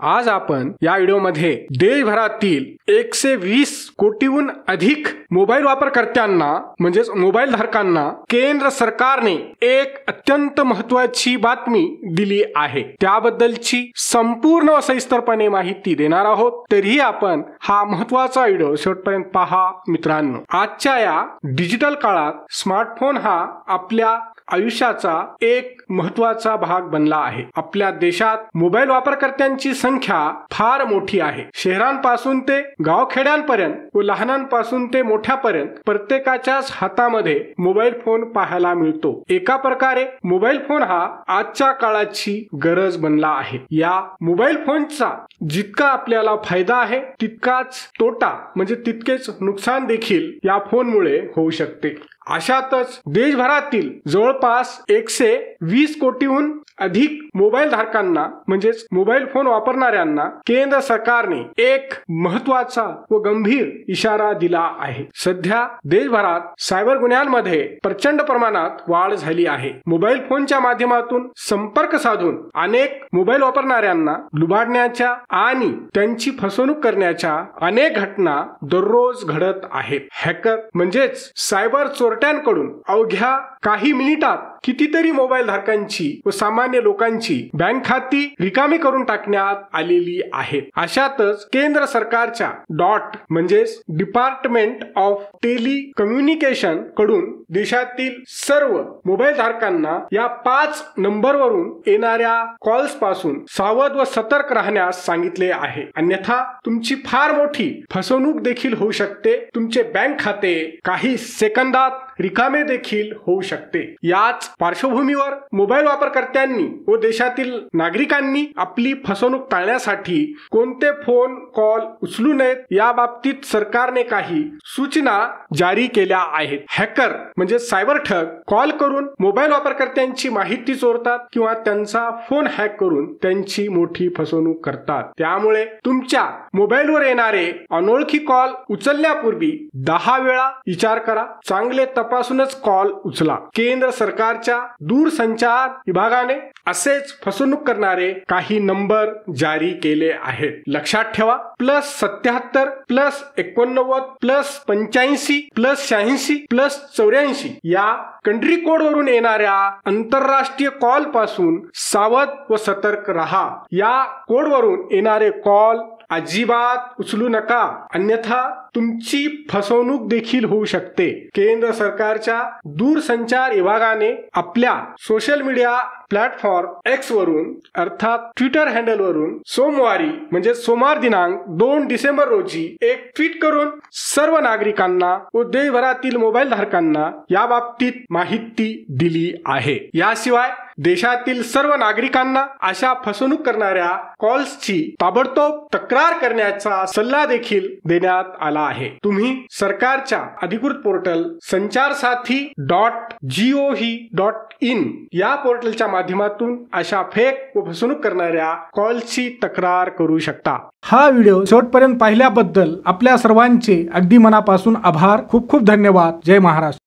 आज आपण या व्हिडिओमध्ये देशभरातील 120 कोटीहून अधिक मोबाईल वापरकर्त्यांना म्हणजेच मोबाईल धारकांना केंद्र सरकारने एक अत्यंत महत्त्वाची बातमी दिली आहे। त्याबद्दलची संपूर्ण व सविस्तरपणे माहिती देणार आहोत। तरीही आपण हा महत्त्वाचा व्हिडिओ शेवटपर्यंत पहा मित्रांनो। आजच्या या डिजिटल काळात स्मार्टफोन हा आपल्या आयुष्याचा एक महत्त्वाचा भाग बनला आहे। आपल्या देशात मोबाईल वापरकर्त्यांची संख्या फार मोठी आहे। शहरांपासून ते गावखेड्यांपर्यंत व लहानांपासून ते मोठ्यापर्यंत प्रत्येकाच्याच हातामध्ये मोबाईल फोन पाहायला मिळतो। एका प्रकारे मोबाईल फोन हा आजच्या काळाची गरज बनला आहे। या मोबाईल फोनचा जितका आपल्याला फायदा आहे तितकाच तोटा म्हणजे तितकेच नुकसान देखील या फोनमुळे होऊ शकते। अशातच देशभरातील जवळपास 120 कोटीहून अधिक मोबाईल धारकांना म्हणजेच मोबाईल फोन वापरणाऱ्यांना केंद्र सरकारने एक महत्त्वाचा व गंभीर इशारा दिला आहे। सध्या देशभरात सायबर गुन्ह्यांमध्ये प्रचंड प्रमाणात वाढ झाली आहे। मोबाईल फोनच्या माध्यमातून संपर्क साधून अनेक मोबाईल वापरणाऱ्यांना लुबाडण्याच्या आणि त्यांची फसवणूक करण्याच्या अनेक घटना दररोज घडत आहेत। हॅकर म्हणजेच सायबर चोरट्यांकडून अवघ्या काही मिनिटात कितीतरी मोबाईल धारकांची व सामान्य लोकांची बँक खाती रिकामी करून टाकण्यात आलेली आहेत। अशातच केंद्र सरकारच्या म्हणजेच डिपार्टमेंट ऑफ टेलिकम्युनिकेशन कडून देशातील सर्व मोबाईल धारकांना या 5 नंबरवरून येणाऱ्या कॉल्स पासून सावध व सतर्क राहण्यास सांगितले आहे। अन्यथा तुमची फार मोठी फसवणूक देखील होऊ शकते। तुमचे बँक खाते काही सेकंदात रिकामे देखील होऊ शकते। याच पार्श्वभूमीवर मोबाईल वापरकर्त्यांनी व देशातील नागरिकांनी आपली फसवणूक टाळण्यासाठी कोणते फोन कॉल उचलू नयेत या बाबतीत सरकारने काही सूचना जारी केल्या आहेत। हॅकर म्हणजे सायबर ठग कॉल करून मोबाईल वापरकर्त्यांची माहिती चोरतात किंवा त्यांचा फोन हॅक करून त्यांची मोठी फसवणूक करतात। त्यामुळे तुमच्या मोबाईलवर येणारे अनोळखी कॉल उचलण्यापूर्वी 10 वेळा विचार करा। चांगले तपासूनच कॉल उचला। केंद्र सरकारच्या दूरसंचार विभागाने असेच फसवणूक करणारे काही नंबर जारी केले आहेत। लक्षात ठेवा +77 +89 +85 +86 +84 या कंट्री कोड वरून येणाऱ्या आंतरराष्ट्रीय कॉल पासून सावध व सतर्क रहा। या कोड वरून येणारे कॉल अजिबात उचलू नका, अन्यथा तुमची फसवणूक देखील होऊ शकते। केंद्र सरकारच्या दूरसंचार विभागाने आपल्या सोशल मीडिया प्लॅटफॉर्म X वरून अर्थात ट्विटर हँडल वरून सोमवारी म्हणजे सोमवार दिनांक 2 डिसेंबर रोजी एक ट्विट करून सर्व नागरिकांना व देशभरातील मोबाईल धारकांना या बाबतीत माहिती दिली आहे। याशिवाय देशातील सर्व नागरिकांना अशा फसवणूक करणाऱ्या कॉल्सची ताबडतोब तक्रार करण्याचा सल्ला देखील देण्यात आला आहे। तुम्ही सरकारच्या अधिकृत पोर्टल sanchar-sathi.gov.in या पोर्टलच्या माध्यमातून अशा फेक व फसवणूक करणाऱ्या कॉल्सची तक्रार करू शकता। हा व्हिडिओ शेवटपर्यंत पाहिल्याबद्दल आपल्या सर्वांचे अगदी मनापासून आभार। खूप खूप धन्यवाद। जय महाराष्ट्र।